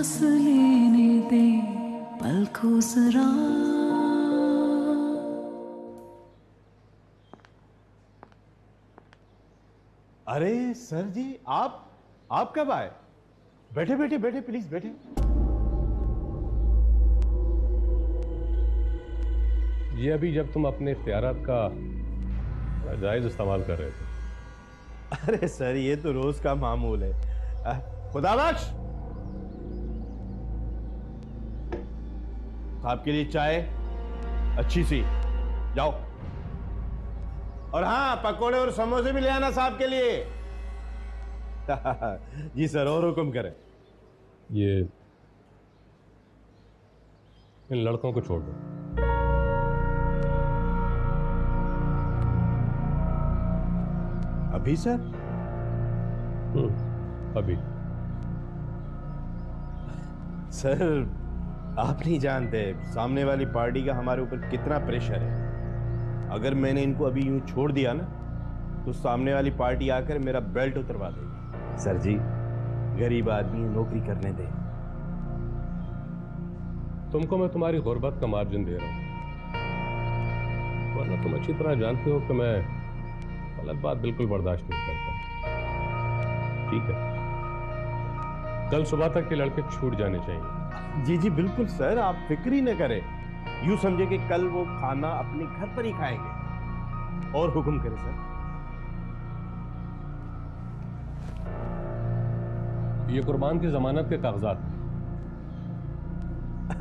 सांस लेने दे पल को जरा। अरे सर जी, आप कब आए? बैठे बैठे बैठे, प्लीज बैठे। ये अभी जब तुम अपने इख्तियारात का जायज इस्तेमाल कर रहे थे। अरे सर, ये तो रोज का मामूल है। खुदाबख्श, आपके लिए चाय अच्छी सी, जाओ। और हाँ, पकोड़े और समोसे भी ले आना साहब के लिए। जी सर, और हुक्म करें। ये इन लड़कों को छोड़ दो। अभी सर? अभी। सर, आप नहीं जानते सामने वाली पार्टी का हमारे ऊपर कितना प्रेशर है। अगर मैंने इनको अभी यूं छोड़ दिया ना, तो सामने वाली पार्टी आकर मेरा बेल्ट उतरवा देगी। सर जी, गरीब आदमी नौकरी करने दे। तुमको मैं तुम्हारी गुर्बत का मार्जिन दे रहा हूं, वरना तुम अच्छी तरह जानते हो कि मैं गलत बात बिल्कुल बर्दाश्त नहीं करता। ठीक है, कल सुबह तक के लड़के छूट जाने चाहिए। जी जी बिल्कुल सर, आप फिक्र ही न करें। यूं समझे कि कल वो खाना अपने घर पर ही खाएंगे। और हुक्म करें सर। ये कुर्बान की जमानत के कागजात।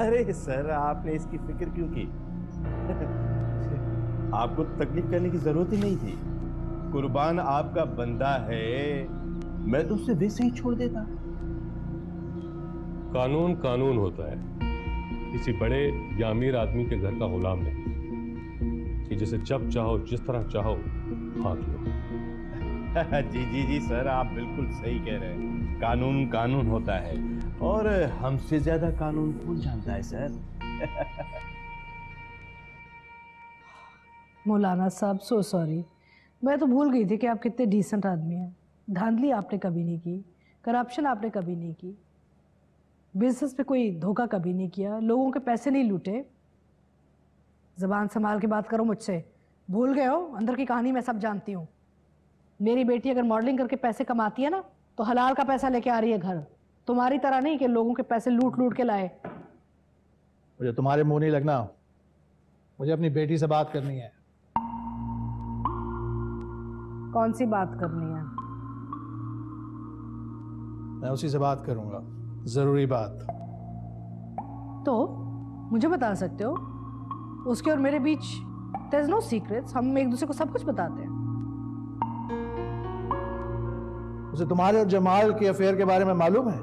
अरे सर, आपने इसकी फिक्र क्यों की? आपको तकलीफ करने की जरूरत ही नहीं थी। कुर्बान आपका बंदा है, मैं तो उसे वैसे ही छोड़ देता। कानून कानून होता है, किसी बड़े या अमीर आदमी के घर का गुलाम नहीं कि जिसे जब चाहो जिस तरह चाहो हाँक लो। जी जी जी सर, आप बिल्कुल सही कह रहे हैं। कानून कानून होता है, और हमसे ज्यादा कानून कौन जानता है सर? मौलाना साहब, सो सॉरी। मैं तो भूल गई थी कि आप कितने डिसेंट आदमी हैं। धांधली आपने कभी नहीं की, करप्शन आपने कभी नहीं की, बिजनेस पे कोई धोखा कभी नहीं किया, लोगों के पैसे नहीं लूटे। ज़बान संभाल के बात करो मुझसे। भूल गए हो? अंदर की कहानी मैं सब जानती हूँ। मेरी बेटी अगर मॉडलिंग करके पैसे कमाती है ना, तो हलाल का पैसा लेके आ रही है घर, तुम्हारी तरह नहीं कि लोगों के पैसे लूट लूट के लाए। मुझे तुम्हारे मुंह नहीं लगना, मुझे अपनी बेटी से बात करनी है। कौन सी बात करनी है? मैं उसी से बात करूंगा, जरूरी बात। तो मुझे बता सकते हो, उसके और मेरे बीच देयर इज नो सीक्रेट्स, हम एक दूसरे को सब कुछ बताते हैं। उसे तुम्हारे और जमाल के अफेयर के बारे में मालूम है?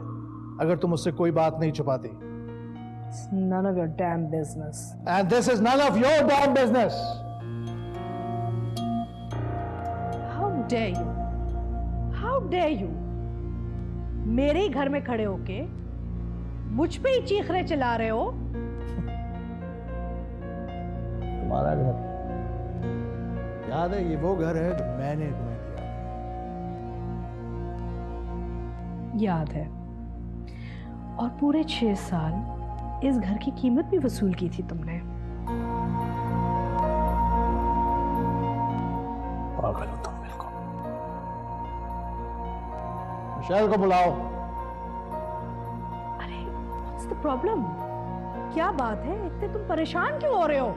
अगर तुम उससे कोई बात नहीं छुपाती। It's none of your damn business. And this is none of your damn business. How dare you? How dare you? मेरे ही घर में खड़े होके मुझ पे ही चीखरे चला रहे हो। तुम्हारा घर याद है? ये वो घर है जो मैंने तुम्हें दिया। याद है, और पूरे 6 साल इस घर की कीमत भी वसूल की थी तुमने। पागल हो तुम बिल्कुल। मिशेल को बुलाओ। अरे व्हाट्स द प्रॉब्लम? क्या बात है, इतने तुम परेशान क्यों हो रहे हो?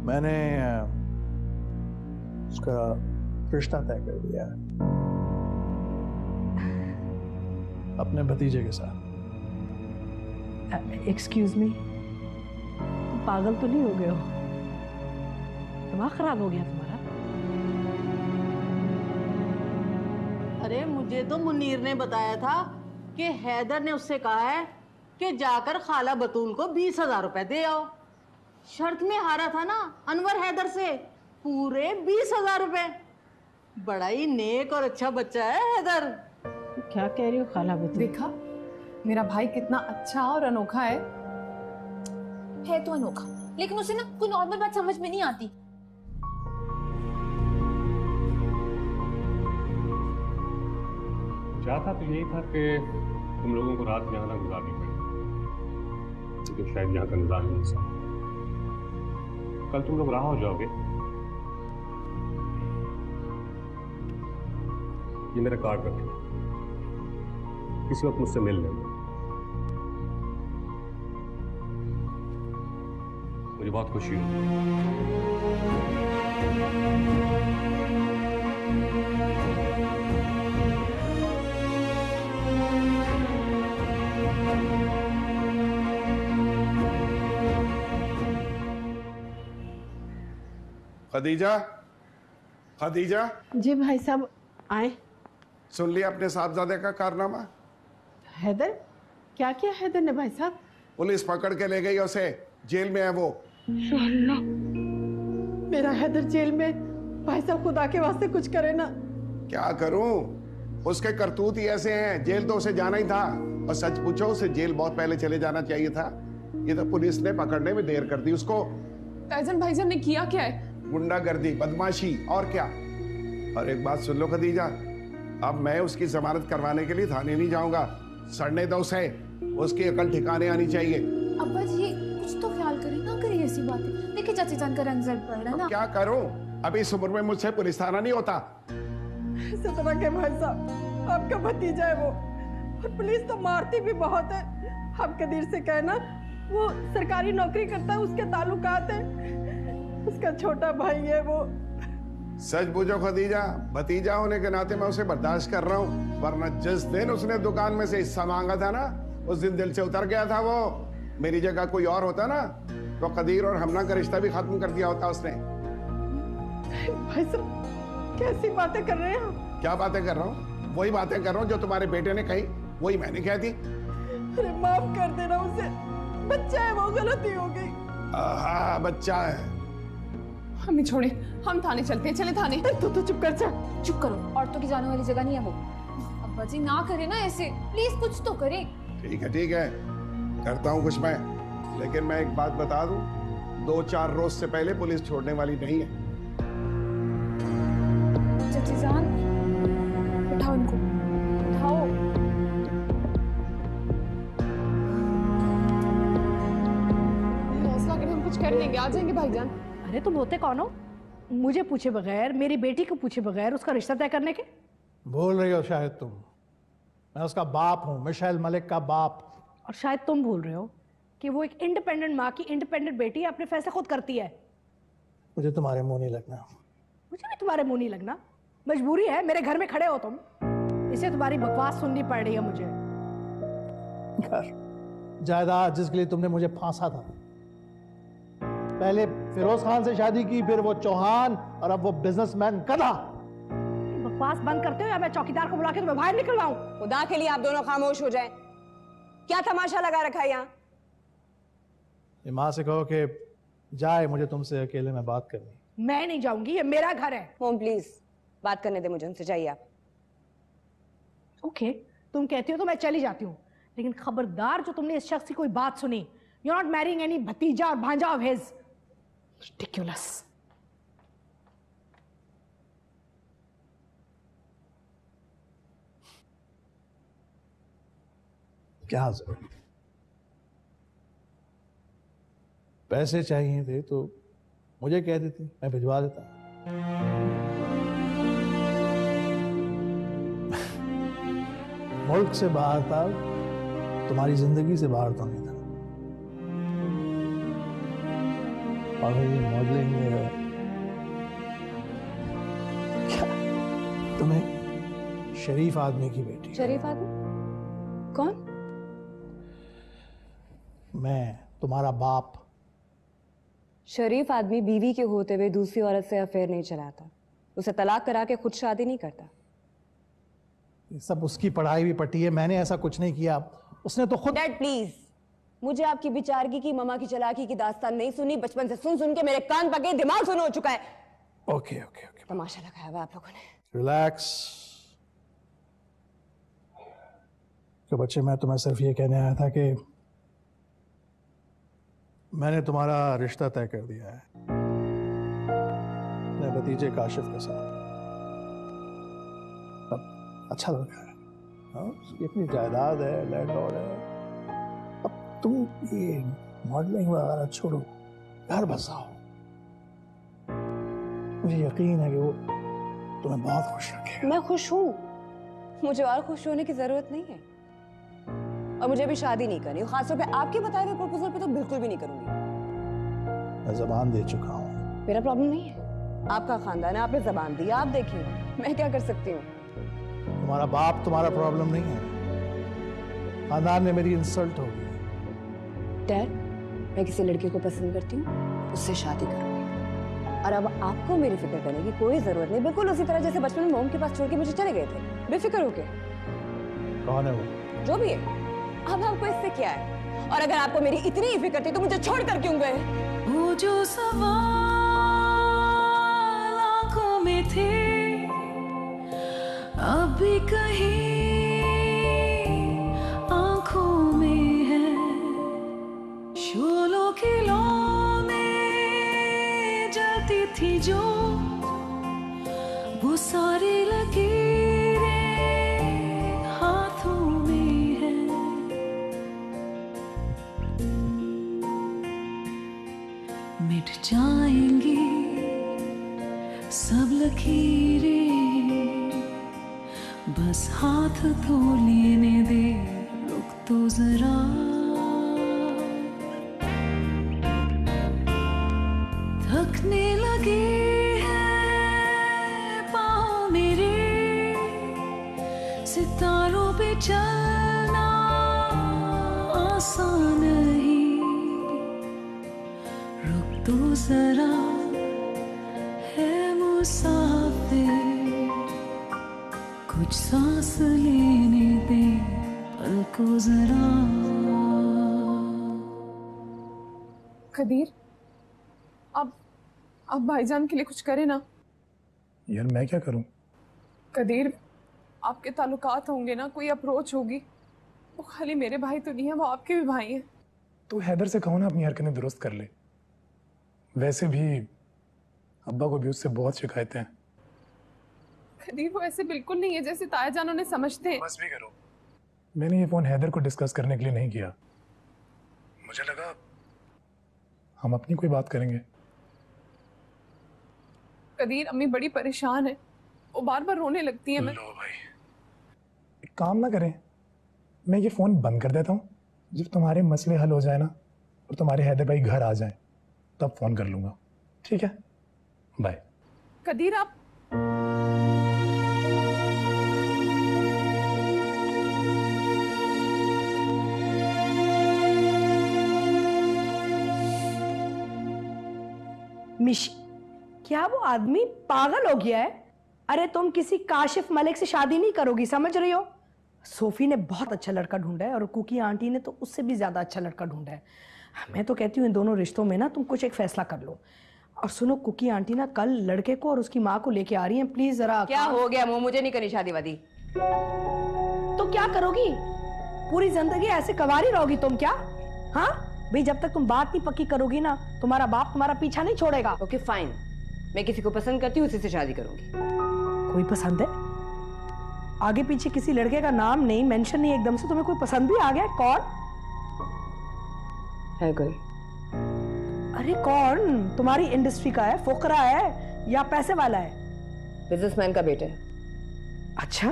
मैंने उसका रिश्ता तय कर दिया है अपने भतीजे के साथ। एक्सक्यूज मी, तुम पागल तो नहीं हो गए हो? दिमाग खराब हो गया तुम्हारा? अरे मुझे तो मुनीर ने बताया था कि हैदर ने उससे कहा है कि जाकर खाला बतूल को 20,000 रुपए दे आओ। शर्त में हारा था ना अनवर हैदर से, पूरे 20,000 रुपए। बड़ा ही नेक और अच्छा बच्चा है हैदर। क्या कह रही हो खाला बतूल? देखा मेरा भाई कितना अच्छा और अनोखा है तो अनोखा, लेकिन उसे ना कोई नॉर्मल बात समझ में नहीं आती। चाहता तो यही था कि तुम लोगों को रात यहाँ ना गुजारनी पड़े, लेकिन शायद यहाँ का निजाम ही ऐसा है। कल तुम लोग रहा हो जाओगे। ये मेरा कार्ड रखो, किसी वक्त मुझसे मिल लेना। मुझे बहुत खुशी हुई। खदीजा, खदीजा, जी भाई साहब आए। सुन लिया अपने साहबजादे का कारनामा? हैदर, क्या किया हैदर ने भाई साहब? पुलिस पकड़ के ले गई उसे, जेल में है वो। अल्लाह, मेरा हैदर जेल में। भाई साहब खुदा के वास्ते कुछ करे ना। क्या करूं, उसके करतूत ही ऐसे हैं। जेल तो उसे जाना ही था, और सच पूछो उसे जेल बहुत पहले चले जाना चाहिए था। ये तो पुलिस ने पकड़ने में देर कर दी उसको। फैजन भाईजान ने किया क्या है? गुंडागर्दी, बदमाशी, और क्या। और एक बात सुन लो खदीजा, अब मैं उसकी जमानत करवाने के लिए थाने नहीं जाऊंगा। सड़ने दो उसे, उसकी अकल ठिकाने आनी चाहिए। अब्बा जी कुछ तो ख्याल करें, ना करिए ऐसी बातें। देखिए चाची जान का रंग जल पड़ रहा है ना। क्या करूं, अभी इस उम्र में मुझसे पुलिस थाना नहीं होता। सतना के भाई साहब, आपका भतीजा है वो, और पुलिस तो मारती भी बहुत है। आप कदीर से कहना, वो सरकारी नौकरी करता है, उसके ताल्लुकात है, उसका छोटा भाई है वो। सच पूछो खदीजा, भतीजा होने के नाते मैं उसे बर्दाश्त कर रहा हूँ, वरना जिस दिन उसने दुकान में से हिस्सा मांगा था ना, उस दिन दिल से उतर गया था वो। मेरी जगह कोई और होता ना, तो कदीर और हमना का रिश्ता भी खत्म कर दिया होता उसने। भाई साहब कैसी बातें कर रहे हैं आप? क्या बातें कर रहा हूँ? वही बातें कर रहा हूँ जो तुम्हारे बेटे ने कही, वही मैंने कह दी। अरे माफ कर देना उसे, बच्चा है वो, गलती हो गई। हाँ बच्चा है। हमें छोड़े, हम थाने चलते हैं। चले थाने। तू तो चुप कर जा। चुप करो, औरतों की जाने वाली जगह नहीं है वो। अब्बा जी ना करे ना ऐसे, प्लीज कुछ तो करे। ठीक है, करता हूँ कुछ मैं, लेकिन मैं एक बात बता दूं, 2-4 रोज से पहले पुलिस छोड़ने वाली नहीं है। चाची जान, उठाओ इनको, उठाओ। हौसला करें, हम कुछ कर लेंगे, आ जाएंगे भाईजान। अरे तुम होते कौन हो मुझे पूछे बगैर, मेरी बेटी को पूछे बगैर उसका रिश्ता तय करने के? भूल रही हो शायद तुम, मैं उसका बाप हूं, मिशेल मलिक का बाप। और शायद तुम भूल रहे हो कि वो एक इंडिपेंडेंट माँ की इंडिपेंडेंट बेटी अपने फैसले खुद करती है। मुझे तुम्हारे मुंह नहीं लगना। मुझे भी तुम्हारे मुंह नहीं लगना, मजबूरी है, मेरे घर में खड़े हो तुम, इसे तुम्हारी बकवास सुननी पड़ रही है मुझे। घर, जायदाद जिसके लिए तुमने मुझे फांसा था, पहले फिरोज खान से शादी की, फिर वो चौहान, और अब वो बिजनेसमैन गधा। बकवास बंद करते हो या मैं चौकीदार को बुला के तुम्हें बाहर निकलवाऊं? खुदा के लिए आप दोनों खामोश हो जाएं। क्या तमाशा लगा रखा है यहाँ? माँ से कहो कि जाए, मुझे तुमसे अकेले में बात करनी। मैं नहीं जाऊंगी, ये मेरा घर है। होम प्लीज, बात करने दे मुझे उनसे, जाइए आप। ओके, तुम कहती हो तो मैं चली जाती हूँ, लेकिन खबरदार जो तुमने इस शख्स की कोई बात सुनी, यू नॉट मैरिंग एनी भतीजा और भांजा ऑफ हिज। रिडिकुलस। क्या जरूरत, पैसे चाहिए थे तो मुझे कह देती, मैं भिजवा देता। मुल्क से बाहर था, तुम्हारी जिंदगी से बाहर तो नहीं था। और ये मॉडलिंग क्या, तुम्हें शरीफ आदमी की बेटी। शरीफ आदमी कौन? मैं तुम्हारा बाप। शरीफ आदमी बीवी के होते हुए दूसरी औरत से अफेयर नहीं चलाता, उसे तलाक करा के खुद शादी नहीं करता। ये सब उसकी पढ़ाई भी पटी है, मैंने ऐसा कुछ नहीं किया। उसने तो खुद। डैड प्लीज, मुझे आपकी बेचारगी की, ममा की चालाकी की दास्तान नहीं सुनी। बचपन से सुन सुन के मेरे कान पके, दिमाग सुन हो चुका है। ओके ओके ओके, तमाशा लगाया हुआ आप लोगों ने। रिलैक्स। तो बच्चे, मैं तुम्हें सिर्फ ये कहने आया था कि मैंने तुम्हारा रिश्ता तय कर दिया है अपने भतीजे काशिफ के साथ। अब अच्छा लड़का है, हाँ, उसकी अपनी जायदाद है, लैंडलॉर्ड है। अब तुम ये मॉडलिंग वगैरह छोड़ो, घर बसाओ। मुझे यकीन है कि वो तुम्हें बहुत खुश रखेगा। मैं खुश हूँ, मुझे और खुश होने की जरूरत नहीं है। और मुझे अभी शादी नहीं करनी, खासतौर पे आपके बताए हुए प्रपोजल पे तो बिल्कुल भी नहीं करूंगी। मैं जबान दे चुका हूँ। मेरा प्रॉब्लम नहीं है, आपका खानदान है, आपने जबान दी, आप देखिए मैं क्या कर सकती हूँ। तुम्हारा बाप तुम्हारा प्रॉब्लम नहीं है, खानदान में मेरी इंसल्ट होगी। डैड, मैं किसी लड़के को पसंद करती हूँ, उससे शादी करूंगी। और अब आपको मेरी फिक्र करने की कोई जरूरत नहीं, बिल्कुल उसी तरह जैसे बचपन में मोम के पास छोड़ के मुझे चले गए थे, बेफिक्र होके। कौन है वो? जो भी है, अब आपको इससे क्या है? और अगर आपको मेरी इतनी ही फिक्र थी तो मुझे छोड़ कर क्यों गए? वो जो सवाल आंखों में थे अब भी कहीं आंखों में है, शोलों की लौ में जलती थी जो वो सारी लकीरें हाथों में है। मिट जाएंगी सब लकीरें, बस हाथ तो लेने दे, रुक तो जरा। थकने लगे हैं पाँव मेरे, सितारों पे चलना आसान नहीं, रुक तो जरा है मुसाफिर, कुछ सांस लेने दे पल को जरा। कदीर, अब भाईजान के लिए कुछ करे ना। यार मैं क्या करूं? कदीर, आपके ताल्लुकात होंगे ना, कोई अप्रोच होगी। वो खाली मेरे भाई तो नहीं है, वो आपके भी भाई हैं। तो हैदर से कहो ना अपनी हरकतें दुरुस्त कर ले। वैसे भी अब्बा को भी उससे बहुत शिकायतें हैं। कदीर, वो ऐसे बिल्कुल नहीं है जैसे ताया जान उन्हें समझते हैं। बस भी करो। मैंने ये फोन हैदर को डिस्कस करने के लिए नहीं किया, मुझे लगा हम अपनी कोई बात करेंगे। कदीर, अम्मी बड़ी परेशान है, वो बार बार रोने लगती है। मैं लो भाई, एक काम ना करें, मैं ये फोन बंद कर देता हूँ। जब तुम्हारे मसले हल हो जाए ना और तुम्हारे हैदर भाई घर आ जाए तब फोन कर लूंगा, ठीक है? बाय। कदीर, आप मिशी, क्या वो आदमी पागल हो गया है? अरे तुम किसी काशिफ मलिक से शादी नहीं करोगी, समझ रही हो? सोफी ने बहुत अच्छा लड़का ढूंढा है और कुकी आंटी ने तो उससे भी ज्यादा अच्छा लड़का ढूंढा है। मैं तो कहती हूँ इन दोनों रिश्तों में ना तुम कुछ एक फैसला कर लो। और सुनो, कुकी आंटी ना कल लड़के को और उसकी माँ को लेके आ रही हैं, प्लीज जरा। क्या हो गया? मुझे नहीं करनी शादी वादी। तो क्या करोगी? पूरी जिंदगी ऐसे कवारी रहोगी तुम क्या? हाँ भाई, जब तक तुम बात नहीं पक्की करोगी ना, तुम्हारा बाप तुम्हारा पीछा नहीं छोड़ेगा। ओके फाइन, मैं किसी को पसंद करती हूँ, उसी से शादी करूंगी। कोई पसंद है? आगे पीछे किसी लड़के का नाम नहीं, मेंशन नहीं, एकदम से तुम्हें कोई पसंद भी आ गया? कौन है कोई? अरे कौन? तुम्हारी इंडस्ट्री का है, फोकरा है या पैसे वाला है? बिजनेसमैन का बेटा है। अच्छा,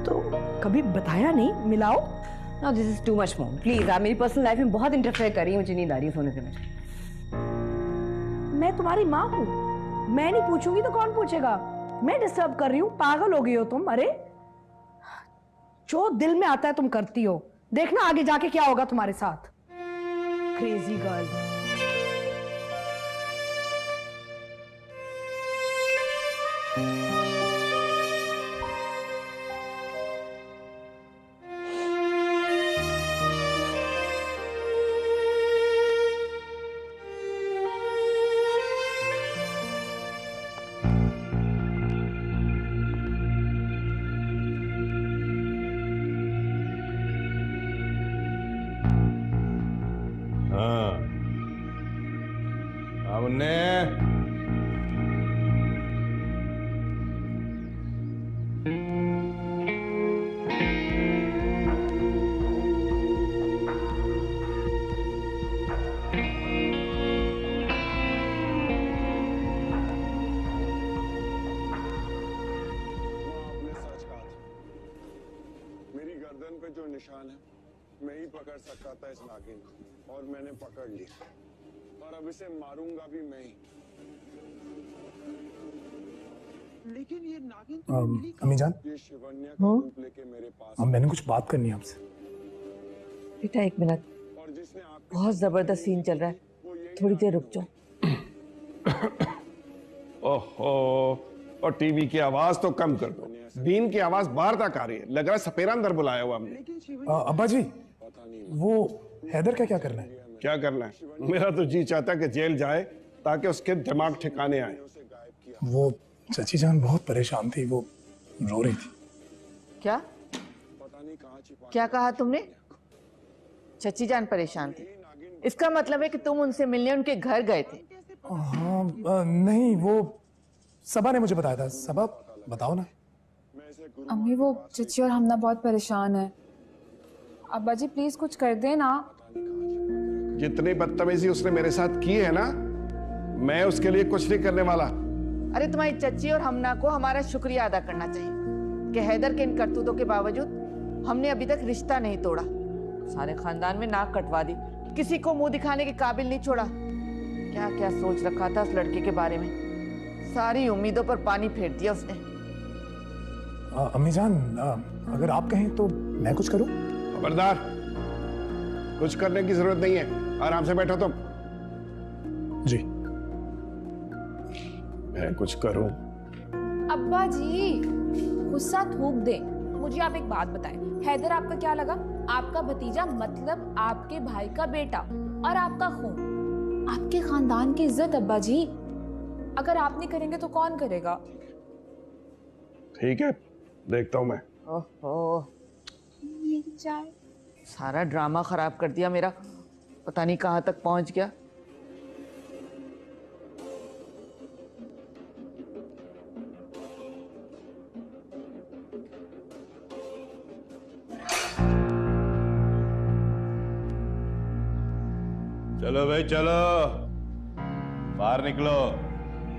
तो कभी बताया नहीं? मिलाओ। Now this is too much mom. Please, आप मेरी पर्सनल लाइफ में बहुत इंटरफेयर कर रही हैं, मुझे नींद आ रही है सोने से। मैं तुम्हारी माँ हूँ, मैं नहीं पूछूंगी तो कौन पूछेगा? मैं डिस्टर्ब कर रही हूँ? पागल हो गई हो तुम? अरे जो दिल में आता है तुम करती हो, देखना आगे जाके क्या होगा तुम्हारे साथ। Crazy girl. गर्दन पे जो निशान है मैं ही पकड़ सकता था इस नागिन को, और मैंने पकड़ लिया, और अब इसे मारूंगा भी मैं ही। लेकिन ये नागिन अम्मी जान, ये शिवन्या का रूप लेके मेरे पास मैंने कुछ बात करनी है आपसे। बेटा एक मिनट, और जिसने आपको बहुत जबरदस्त सीन चल रहा है, थोड़ी देर रुक जाओ। ओहो, और टीवी की आवाज तो कम कर दो, दीन की आवाज बाहर तक आ रही है, लग रहा है सपेरा अंदर बुलाया हुआ हमने। अब्बा जी, वो हैदर का क्या करना है? क्या करना है? मेरा तो जी चाहता है कि जेल जाए ताकि उसके दिमाग ठिकाने आए। वो चची जान बहुत परेशान थी, वो रो रही थी। क्या क्या कहा तुमने? चची जान परेशान थी, इसका मतलब है कि तुम उनसे मिलने उनके घर गए थे? हाँ, नहीं, वो सबा ने मुझे बताया था। सबा, बताओ ना। अम्मी वो चची और हमना बहुत परेशान है, अब्बा जी प्लीज कुछ कर दे ना। जितनी बदतमीजी उसने मेरे साथ की है ना, मैं उसके लिए कुछ नहीं करने वाला। अरे तुम्हारी चची और हमना को हमारा शुक्रिया अदा करना चाहिए कि हैदर के इन करतूतों के बावजूद हमने अभी तक रिश्ता नहीं तोड़ा, सारे खानदान में नाक कटवा दी, किसी को मुंह दिखाने के काबिल नहीं छोड़ा। क्या क्या सोच रखा था उस लड़के के बारे में, सारी उम्मीदों पर पानी फेर दिया उसने। अम्मी जान, अगर आप कहें तो मैं कुछ करूं? खबरदार, कुछ करने की जरूरत नहीं है, आराम से बैठो तुम। जी। मैं कुछ करूं? अब्बा जी गुस्सा थूक दे। मुझे आप एक बात बताएं, हैदर आपका क्या लगा? आपका भतीजा, मतलब आपके भाई का बेटा, और आपका खून, आपके खानदान की इज्जत। अब्बा जी अगर आप नहीं करेंगे तो कौन करेगा? ठीक है, देखता हूं मैं। ओहो, सारा ड्रामा खराब कर दिया मेरा, पता नहीं कहां तक पहुंच गया। चलो भाई चलो, बाहर निकलो,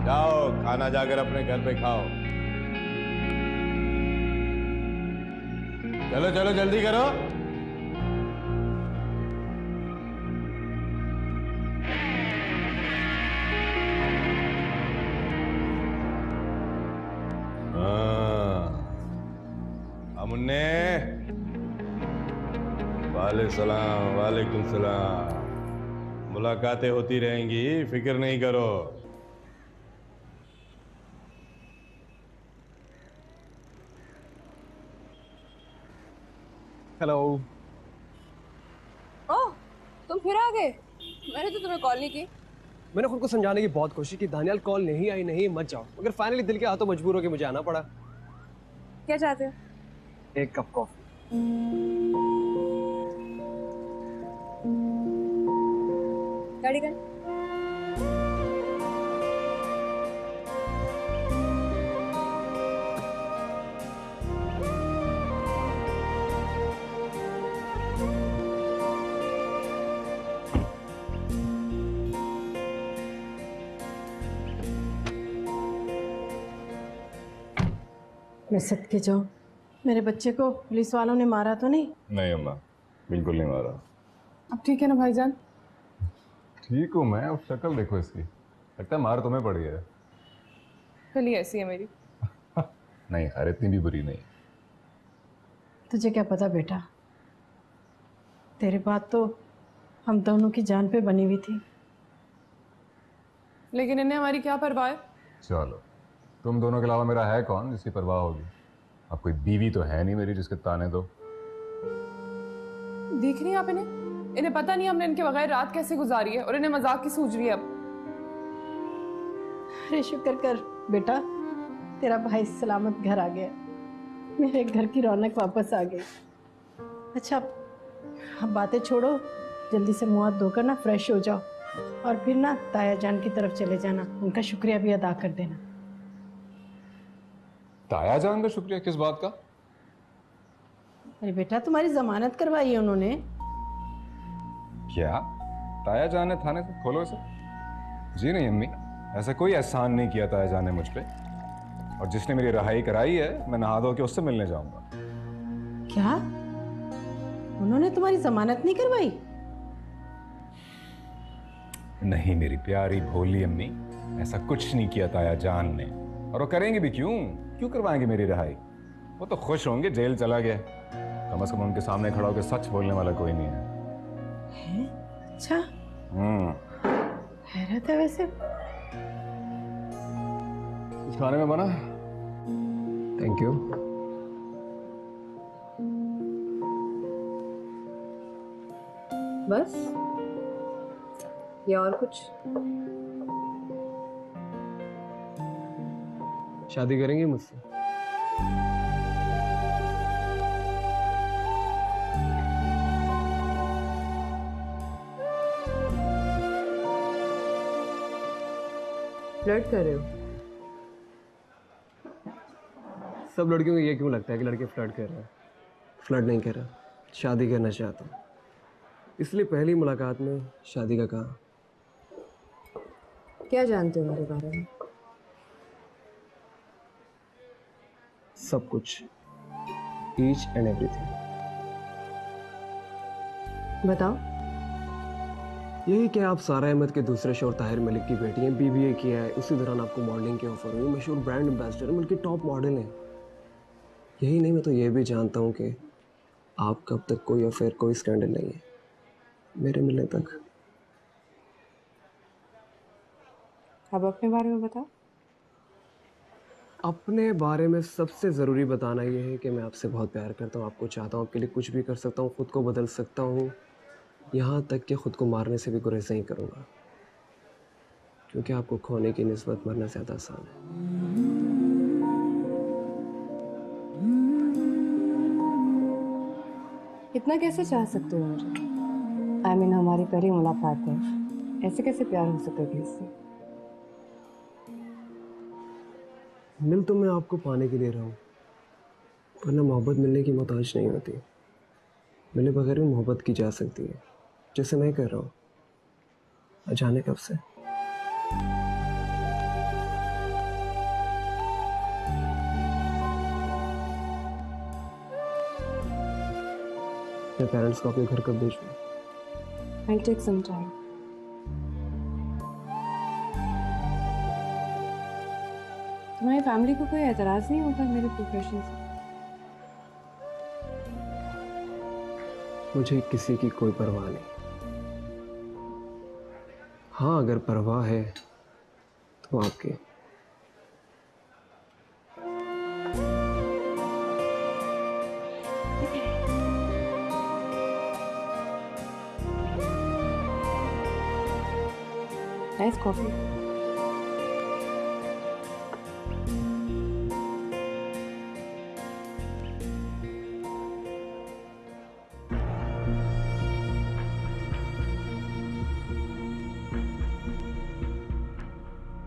जाओ खाना जाकर अपने घर पे खाओ। चलो चलो जल्दी करो। मुन्ने, वालेकुम सलाम। मुलाकातें होती रहेंगी, फिक्र नहीं करो। हेलो। ओह, तुम फिर आ गए? मैंने तो तुम्हें कॉल नहीं की। मैंने खुद को समझाने की बहुत कोशिश की, दानियाल कॉल नहीं आई, नहीं मत जाओ, मगर फाइनली दिल के हाथों मजबूर होकर मुझे आना पड़ा। क्या चाहते हो? एक कप कॉफी। गाड़ी कर। मैं सदके जाऊं, मेरे बच्चे को पुलिस वालों ने मारा तो नहीं? नहीं अम्मा, बिल्कुल नहीं मारा। अब ठीक है ना भाईजान? ठीक हूँ मैं, अब शक्ल देखो इसकी, लगता है मार तुम्हें पड़ी है। कल ऐसी है मेरी। नहीं यार, इतनी भी बुरी नहीं। तुझे क्या पता बेटा, तेरे बात तो हम दोनों की जान पे बनी हुई थी। लेकिन इन्हें हमारी क्या परवाह है? चलो, तुम दोनों के अलावा मेरा है कौन जिसकी परवाह होगी? अब कोई बीवी तो है नहीं मेरी जिसके ताने दो। देख रही हैं आप इन्हें? इन्हें पता नहीं हमने इनके बगैर रात कैसे गुजारी है, और इन्हें मजाक की सूझ रही है अब। अरे शुक्र कर बेटा, तेरा भाई सलामत घर आ गया, मेरे घर की रौनक वापस आ गई। अच्छा अब बातें छोड़ो, जल्दी से मुंह हाथ धोकर ना फ्रेश हो जाओ, और फिर ना ताया जान की तरफ चले जाना, उनका शुक्रिया भी अदा कर देना। ताया जान का शुक्रिया किस बात का? अरे बेटा, तुम्हारी जमानत करवाई है उन्होंने। क्या ताया जान ने थाने से? खोलो इसे। जी नहीं अम्मी, ऐसा कोई एहसान नहीं किया ताया जान ने मुझ पे, और जिसने मेरी रिहाई कराई है मैं नहा धो के उससे मिलने जाऊंगा। क्या? उन्होंने तुम्हारी जमानत नहीं करवाई? नहीं मेरी प्यारी भोली अम्मी, ऐसा कुछ नहीं किया ताया जान ने, और वो करेंगे भी क्यों? क्यों करवाएंगे मेरी रिहाई? वो तो खुश होंगे जेल चला गया। कम से कम उनके सामने खड़ा होकर सच बोलने वाला कोई नहीं है। अच्छा, हैरत है वैसे। कुछ खाने में बना? Thank you. बस या और कुछ? शादी करेंगे मुझसे? फ्लर्ट कर रहे हो? सब लड़कियों को ये क्यों लगता है कि लड़के फ्लर्ट कर रहे हैं? फ्लर्ट नहीं कर रहा, शादी करना चाहता हूँ। इसलिए पहली मुलाकात में शादी का कहा। क्या जानते हो मेरे बारे में? सब कुछ, ईच एंड एवरीथिंग। बताओ। यही कि आप सारा अहमद के दूसरे शोर ताहिर मलिक की बेटी हैं, BBA किया है, उसी दौरान आपको मॉडलिंग की ऑफर हुई, मशहूर ब्रांड एम्बेसडर हैं, बल्कि टॉप मॉडल हैं। यही नहीं, मैं तो ये भी जानता हूँ कि आपका अब तक कोई अफेयर, कोई स्कैंडल नहीं है मेरे मिलने तक। अब अपने बारे में बताओ। अपने बारे में सबसे ज़रूरी बताना ये है कि मैं आपसे बहुत प्यार करता हूँ, आपको चाहता हूँ, आपके लिए कुछ भी कर सकता हूँ, खुद को बदल सकता हूँ, यहाँ तक कि खुद को मारने से भी गुरेज नहीं करूँगा, क्योंकि आपको खोने की निस्बत मरना ज़्यादा आसान है। इतना कैसे चाह सकते हो मुझे? I mean, हमारी पहली मुलाकात है, ऐसे कैसे प्यार हो सकता है इससे? मिल तो मैं आपको पाने के लिए रहा हूँ, वरना मोहब्बत मिलने की मोहताज नहीं होती। मिले बगैर भी मोहब्बत की जा सकती है, जैसे मैं कर रहा हूँ। अजाने कब से? मैं पेरेंट्स को अपने घर कब भेजूँ? I'll take some time. तुम्हारी फैमिली को कोई एतराज नहीं होगा मेरे प्रोफेशन से? मुझे किसी की कोई परवाह नहीं। हाँ, अगर परवाह है तो आपकी। Nice coffee.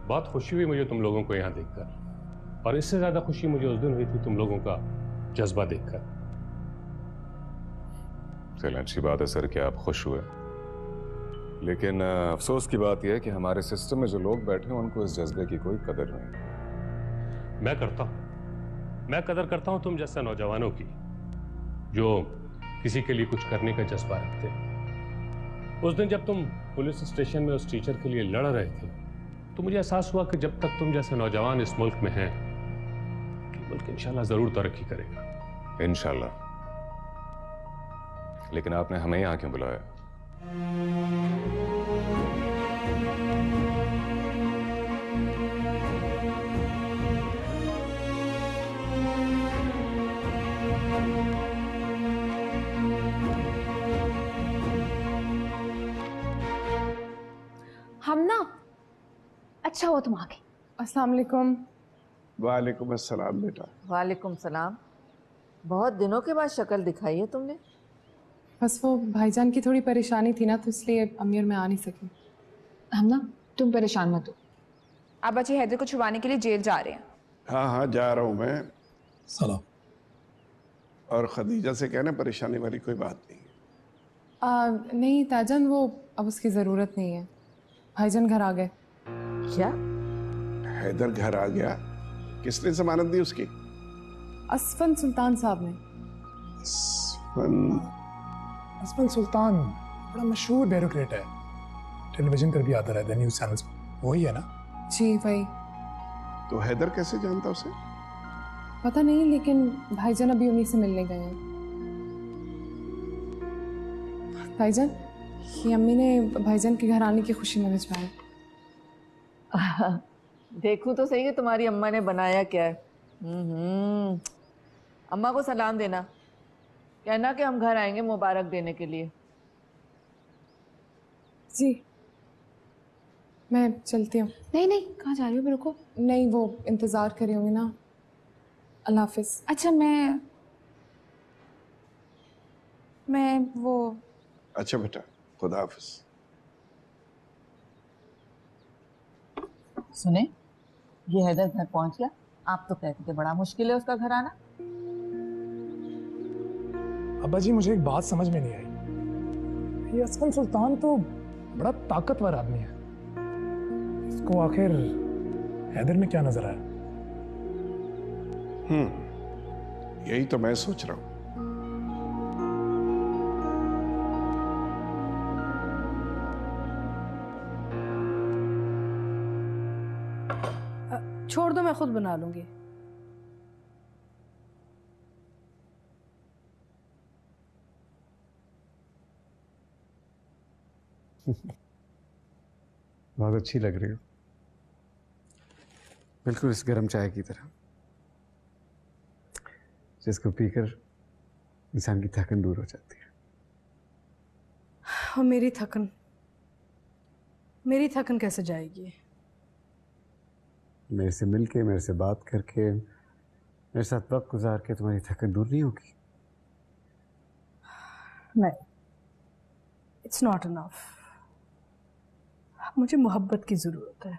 बहुत खुशी हुई मुझे तुम लोगों को यहाँ देखकर, और इससे ज्यादा खुशी मुझे उस दिन हुई थी तुम लोगों का जज्बा देखकर। चलें, अच्छी बात है सर कि आप खुश हुए, लेकिन अफसोस की बात यह है कि हमारे सिस्टम में जो लोग बैठे हैं उनको इस जज्बे की कोई कदर नहीं। मैं कदर करता हूं तुम जैसे नौजवानों की, जो किसी के लिए कुछ करने का जज्बा रखते हैं। उस दिन जब तुम पुलिस स्टेशन में उस टीचर के लिए लड़ रहे थे, तो मुझे एहसास हुआ कि जब तक तुम जैसे नौजवान इस मुल्क में हैं, मुल्क इंशाल्लाह जरूर तरक्की करेगा। इंशाल्लाह। लेकिन आपने हमें यहाँ क्यों बुलाया? हम ना, अच्छा हुआ तुम आ गए। अस्सलाम वालेकुम। वालेकुम अस्सलाम बेटा। वालेकुम सलाम। बहुत दिनों के बाद शक्ल दिखाई है तुमने। बस वो भाईजान की थोड़ी परेशानी थी ना, तो इसलिए अमीर में आ नहीं सकी। हम ना, तुम परेशान मत हो, आप बच्चे हैदर को छुड़वाने के लिए जेल जा रहे हैं। हाँ हाँ जा रहा हूँ मैं। सलाम। और खदीजा से कहना परेशानी वाली कोई बात नहीं है। नहीं ताजन, वो अब उसकी ज़रूरत नहीं है, भाईजान घर आ गए। क्या? हैदर घर आ गया? किसने जमानत दी उसकी? असफन सुल्तान साहब ने। असफन असफल सुल्तान बड़ा मशहूर ब्यूरोक्रेट है, टेलीविजन पर भी आता रहता है, न्यूज चैनल्स पर। वही है ना? जी वही। तो हैदर कैसे जानता उसे? पता नहीं, लेकिन भाईजान अभी उन्हीं से मिलने गए हैं। भाईजान, ये अम्मी ने भाईजान के घर आने की खुशी में भिजवाया। देखूं तो सही है तुम्हारी अम्मा ने बनाया क्या है। अम्मा को सलाम देना, कहना कि हम घर आएंगे मुबारक देने के लिए। जी मैं चलती हूँ। नहीं नहीं, कहाँ जा रही हो? रुको। नहीं, वो इंतज़ार कर रही होंगी ना। अल्लाह हाफिज़। अच्छा मैं वो। अच्छा बेटा, खुदा हाफिज। सुने, ये हैदर घर पहुंच गया। आप तो कहते थे बड़ा मुश्किल है उसका घर आना। अब्बा जी, मुझे एक बात समझ में नहीं आई। ये असफल सुल्तान तो बड़ा ताकतवर आदमी है, इसको आखिर हैदर में क्या नजर आया? यही तो मैं सोच रहा हूं। छोड़ दो, मैं खुद बना लूंगी। बहुत अच्छी लग रही हो, बिल्कुल इस गर्म चाय की तरह, जिसको पीकर इंसान की थकन दूर हो जाती है। और मेरी थकन कैसे जाएगी? मेरे से मिलके, मेरे से बात करके, मेरे साथ वक्त गुजार के तुम्हारी थकन दूर नहीं होगी। नहीं, इट्स नॉट इनफ। मुझे मोहब्बत की ज़रूरत है,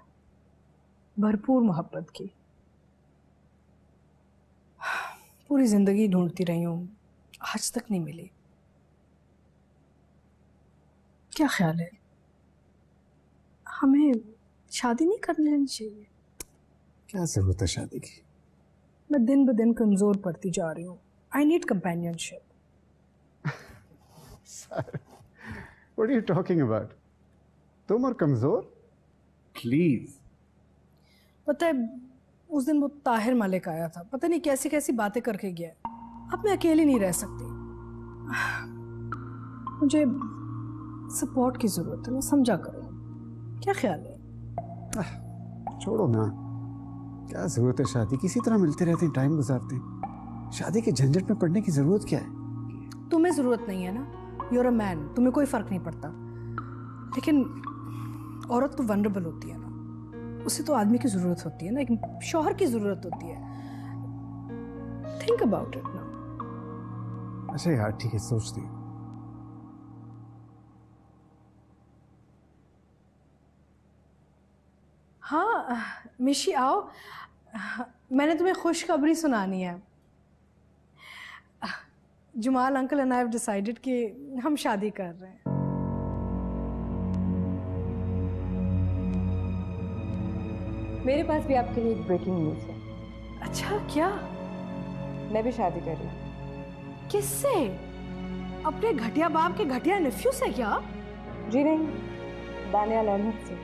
भरपूर मोहब्बत की। पूरी ज़िंदगी ढूंढती रही हूँ, आज तक नहीं मिली। क्या ख्याल है, हमें शादी नहीं कर लेनी चाहिए? क्या जरूरत है शादी की? मैं दिन ब दिन कमज़ोर पड़ती जा रही हूँ। I need companionship. What are you talking about? तुम और कमजोर? प्लीज। पता है, उस दिन वो ताहिर मलिक आया था, पता नहीं कैसी कैसी बातें करके गया। अब मैं अकेली नहीं रह सकती, मुझे सपोर्ट की जरूरत है ना, समझा करो। क्या ख्याल है? छोड़ो ना, क्या जरूरत है शादी? किसी तरह मिलते रहते हैं, टाइम गुजारते हैं। शादी के झंझट में पड़ने की जरूरत क्या है? तुम्हें जरूरत नहीं है ना, यूर अ मैन, तुम्हें कोई फर्क नहीं पड़ता। लेकिन औरत तो वनरेबल होती है ना, उसे तो आदमी की जरूरत होती है ना, एक शौहर की जरूरत होती है। थिंक अबाउट इट ना। अच्छा यार, ठीक है, सोचती हूँ। हाँ मिशी, आओ, मैंने तुम्हें खुशखबरी सुनानी है। Jamal uncle and I have decided कि हम शादी कर रहे हैं। मेरे पास भी आपके लिए एक ब्रेकिंग न्यूज़ है। अच्छा, क्या? मैं भी शादी कर रही हूँ। किससे? अपने घटिया बाप के घटिया नेफ्यू से क्या? जी नहीं, दानियाल अहमद से।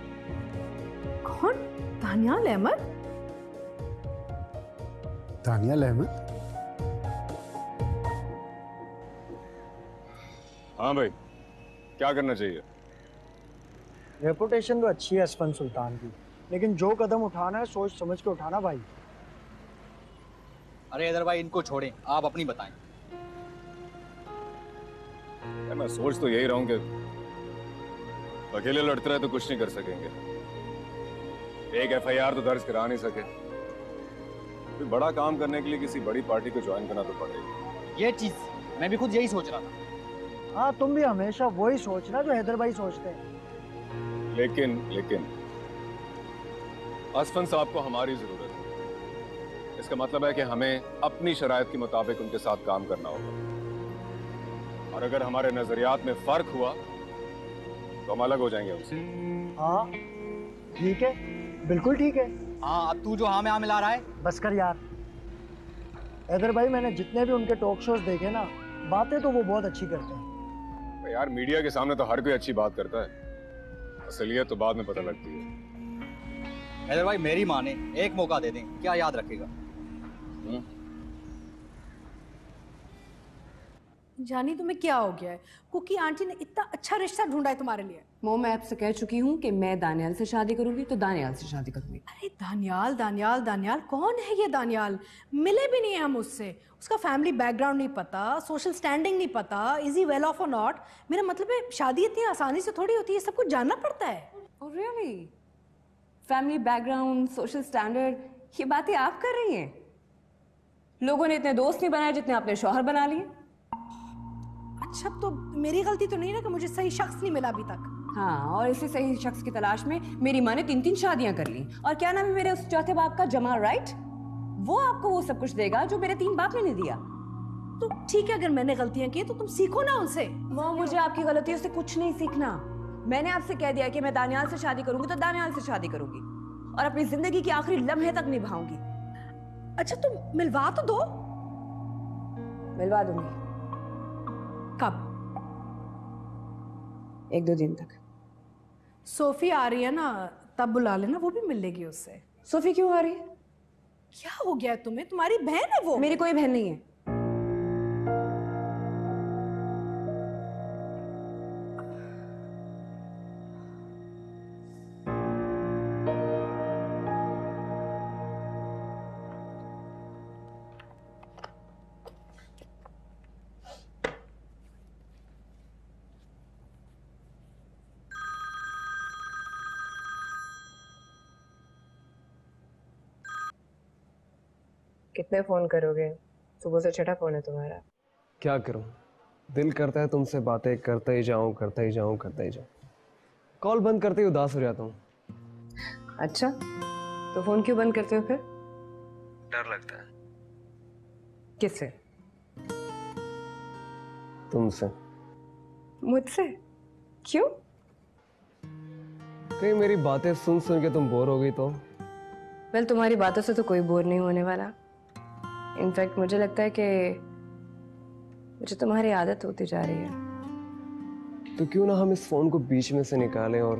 कौन? दानियाल अहमद? दानियाल अहमद? हाँ भाई, क्या करना चाहिए? रेपुटेशन तो अच्छी है असफल सुल्तान की, लेकिन जो कदम उठाना है सोच समझ के उठाना भाई। अरे इधर भाई, इनको छोड़ें, आप अपनी बताएं। मैं सोच तो यही रहा हूं कि अकेले लड़ते रहे तो कुछ नहीं कर सकेंगे। एक FIR तो दर्ज करा नहीं सके, कोई बड़ा काम करने के लिए किसी बड़ी पार्टी को ज्वाइन करना तो पड़ेगा। ये चीज मैं भी खुद यही सोच रहा था। हाँ, तुम भी हमेशा वही सोचना जो हैदर भाई सोचते हैं। लेकिन असफन साहब को हमारी जरूरत है। इसका मतलब है कि हमें अपनी शराइत के मुताबिक उनके साथ काम करना होगा, और अगर हमारे नजरियात में फर्क हुआ तो हम अलग हो जाएंगे उनसे। हाँ ठीक है, बिल्कुल ठीक है। हाँ, अब तू जो हाँ में हाँ मिला रहा है, बस कर यार। हैदर भाई, मैंने जितने भी उनके टॉक शोज देखे ना, बातें तो वो बहुत अच्छी करते हैं, यार मीडिया के सामने तो हर कोई अच्छी बात करता है, असलियत तो बाद में पता लगती है। हैदर भाई मेरी माने एक मौका दे दें, क्या याद रखेगा? जानी तुम्हें क्या हो गया है? कुकी आंटी ने इतना अच्छा रिश्ता ढूंढा है तुम्हारे लिए। वो मैं आपसे कह चुकी हूँ कि मैं दानियाल से शादी करूंगी तो दानियाल से शादी करूंगी। अरे दानियाल दानियाल दानियाल कौन है ये दानियाल? मिले भी नहीं है हम उससे। उसका फैमिली बैकग्राउंड नहीं पता, सोशल स्टैंडिंग नहीं पता, इज ही वेल ऑफ और नॉट। मेरा मतलब है शादी इतनी आसानी से थोड़ी होती है, सब कुछ जानना पड़ता है। Oh, really? Family background, social standard, ये बातें आप कर रही हैं? लोगों ने इतने दोस्त नहीं बनाए जितने आपने शौहर बना लिए। अच्छा तो मेरी गलती तो नहीं ना कि मुझे सही शख्स नहीं मिला अभी तक? हाँ, और इसी सही शख्स की तलाश में मेरी माँ ने 3-3 शादियां कर ली। और क्या नाम है मेरे उस चौथे बाप का? जमाल, राइट? वो आपको वो सब कुछ देगा जो मेरे 3 बाप ने नहीं दिया। तो ठीक है, अगर मैंने गलतियां की तो तुम सीखो ना उनसे। वो मुझे आपकी गलतियों से कुछ नहीं सीखना। मैंने आपसे कह दिया कि मैं दानियाल से शादी करूंगी तो दानियाल से शादी करूंगी और अपनी जिंदगी के आखिरी लम्हे तक निभाऊंगी। अच्छा तुम मिलवा तो दो। मिलवा दूंगी। कब? 1-2 दिन तक। सोफी आ रही है ना, तब बुला लेना, वो भी मिल लेगी उससे। सोफी क्यों आ रही है? क्या हो गया तुम्हें? तुम्हारी बहन है वो। मेरी कोई बहन नहीं है। कितने फोन करोगे? सुबह से छठा फोन है तुम्हारा। क्या करूं, दिल करता है तुमसे बातें करता ही जाऊं, करता ही जाऊं, करता ही जाऊं। कॉल बंद करते ही उदास हो जाता हूं। अच्छा, तो फोन क्यों बंद करते हो फिर? डर लगता है। किससे? तुमसे। मुझसे? क्यों? कहीं मेरी बातें सुन सुन के तुम बोर हो गई तो? वेल, तुम्हारी बातों से तो कोई बोर नहीं होने वाला। इनफैक्ट मुझे लगता है कि मुझे तुम्हारी आदत होती जा रही है। तो क्यों ना हम इस फोन को बीच में से निकालें और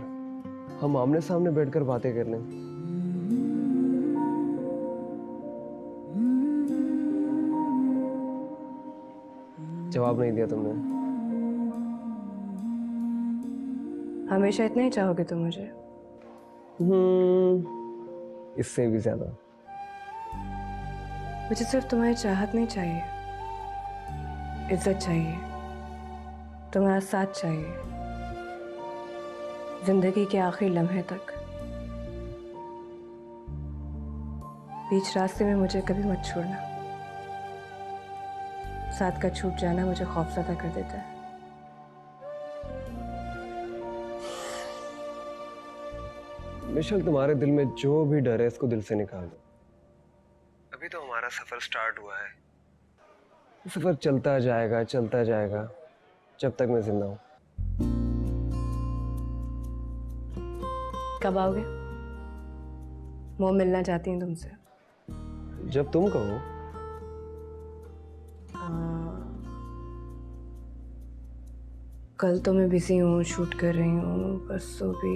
हम आमने सामने बैठकर बातें कर लें। जवाब नहीं दिया तुमने। हमेशा इतना ही चाहोगे तुम मुझे? इससे भी ज्यादा। मुझे सिर्फ तुम्हारी चाहत नहीं चाहिए, इज्जत चाहिए, तुम्हारा साथ चाहिए, जिंदगी के आखिरी लम्हे तक। बीच रास्ते में मुझे कभी मत छोड़ना। साथ का छूट जाना मुझे खौफज़दा कर देता है। मिशेल, तुम्हारे दिल में जो भी डर है इसको दिल से निकाल दो। अभी तो हमारा सफर स्टार्ट हुआ है। सफर चलता जाएगा जब तक मैं जिंदा हूं। कब आओगे? वो मिलना चाहती हूँ तुमसे। जब तुम कहो। कल तो मैं बिजी हूँ, शूट कर रही हूँ, परसों भी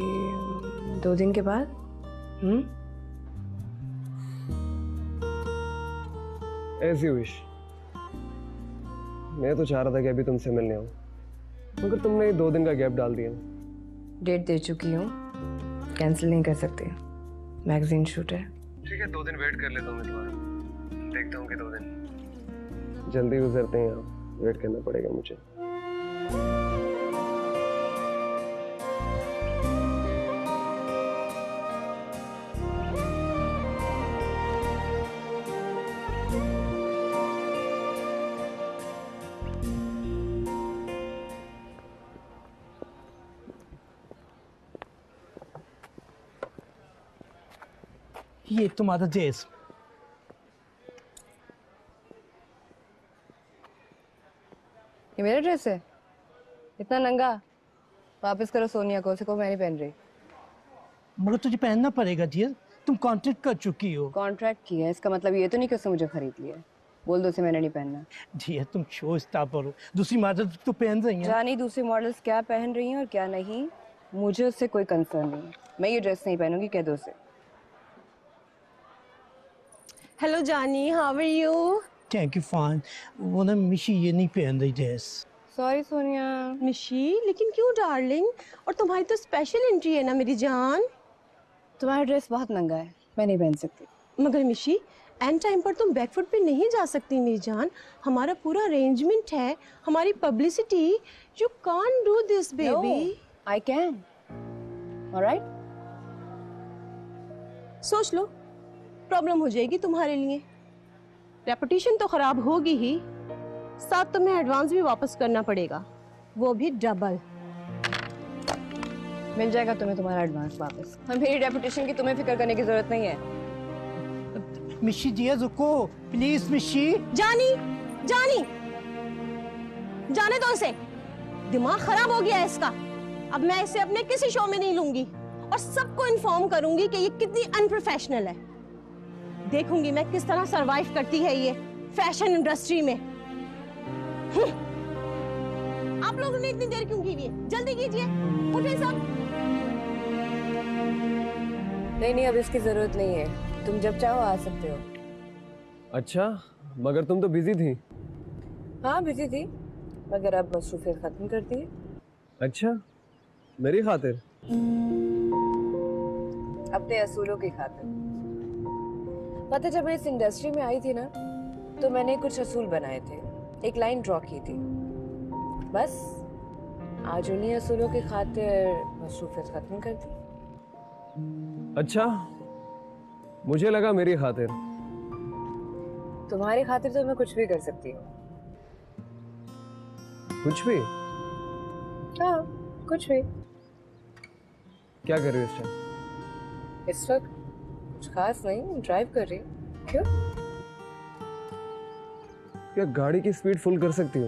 2 दिन के बाद। As you wish। मैं तो चाह रहा था कि अभी तुमसे मिलने आऊं, मगर तुमने 2 दिन का गैप डाल दिया। डेट दे चुकी हूँ, कैंसिल नहीं कर सकती। मैगजीन शूट है। ठीक है, 2 दिन वेट कर लेता हूँ मैं तुम्हारा। देखता हूँ कि 2 दिन जल्दी गुजरते हैं या वेट करना पड़ेगा मुझे। ये तुम्हारा ड्रेस। ये मेरा ड्रेस है? इतना नंगा? वापस करो सोनिया को, मैं नहीं पहन रही। मगर तुझे पहनना पड़ेगा डियर, तुम कॉन्ट्रैक्ट कर चुकी हो। कॉन्ट्रैक्ट किया है, इसका मतलब ये तो नहीं कि उसने मुझे खरीद लिया। बोल दो उसे मैंने नहीं पहनना। जी तुम शो स्टार हो, दूसरी मॉडल्स तो पहन रही हैं। जानी दूसरी मॉडल्स क्या पहन रही हैं और क्या नहीं, मुझे उससे कोई कंसर्न नहीं। मैं ये ड्रेस नहीं पहनूंगी, कह दो उसे। Hello Jani, how are you? Thank you fine. वो ना मिशी ये नहीं पहन रही ड्रेस। सॉरी सोनिया। मिशी, लेकिन क्यों डार्लिंग? और तुम्हारी तो स्पेशल एंट्री है ना मेरी जान। तुम्हारा ड्रेस बहुत महंगा है, मैं नहीं पहन सकती। मगर मिशी, एंड टाइम पर तुम बैकफुट पे नहीं जा सकती मेरी जान। हमारा पूरा अरेंजमेंट है, हमारी publicity. You can't do this baby. I can. Alright? सोच लो, प्रॉब्लम हो जाएगी तुम्हारे लिए। रेपुटेशन तो खराब होगी ही, साथ तुम्हें एडवांस भी वापस करना पड़ेगा, वो भी डबल। मिल जाएगा तुम्हें तुम्हारा एडवांस वापस, और मेरी रेपुटेशन की तुम्हें फिक्र करने की जरूरत नहीं है। मिशी जी रुको प्लीज। मिशी। जानी, जानी, जाने दो इसे, दिमाग खराब हो गया है इसका। अब मैं इसे अपने किसी शो में नहीं लूंगी और सबको इन्फॉर्म करूंगी कि ये कितनी अनप्रोफेशनल है। देखूंगी मैं किस तरह सरवाइव करती है ये फैशन इंडस्ट्री में। आप लोगों ने इतनी देर क्यों की हुई है? जल्दी कीजिए, उठे सब। नहीं, अब इसकी जरूरत नहीं है, तुम जब चाहो आ सकते हो। अच्छा, मगर तुम तो बिजी थी। हाँ बिजी थी, मगर अब मसरूफियत खत्म कर दी है। अच्छा, मेरी खातिर? अपने असूलों की खातिर। पता है, जब मैं इस इंडस्ट्री में आई थी ना, तो मैंने कुछ असूल बनाए थे, एक लाइन ड्रॉ की थी। बस आज उन्हीं असूलों की खातिर मसरूफियत खत्म कर दी। अच्छा, मुझे लगा मेरी खातिर। तुम्हारी खातिर तो मैं कुछ भी कर सकती हूँ। कुछ भी? हाँ, कुछ भी। क्या कर रही हो इस टाइम? इस वक्त कुछ खास नहीं, ड्राइव कर रही हूँ। क्यों? क्या गाड़ी की स्पीड फुल कर सकती हो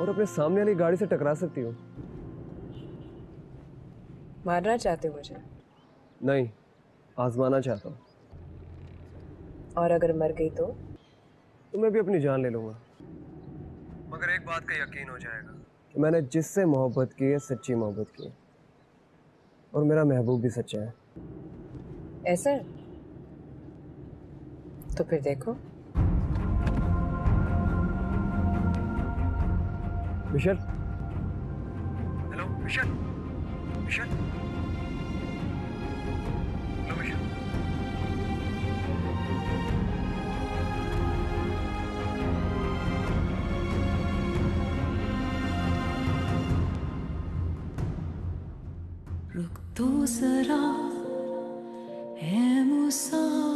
और अपने सामने वाली गाड़ी से टकरा सकती हो? मारना चाहते हो मुझे? नहीं, आजमाना चाहता हूँ। और अगर मर गई तो मैं भी अपनी जान ले लूंगा। मगर एक बात का यकीन हो जाएगा कि मैंने जिससे मोहब्बत की है, सच्ची मोहब्बत की है, और मेरा महबूब भी सच्चा है। ऐसा? तो फिर देखो। Michelle. Hello Michelle. Michelle. Hello Michelle. रुक तो जरा है मुसाफिर।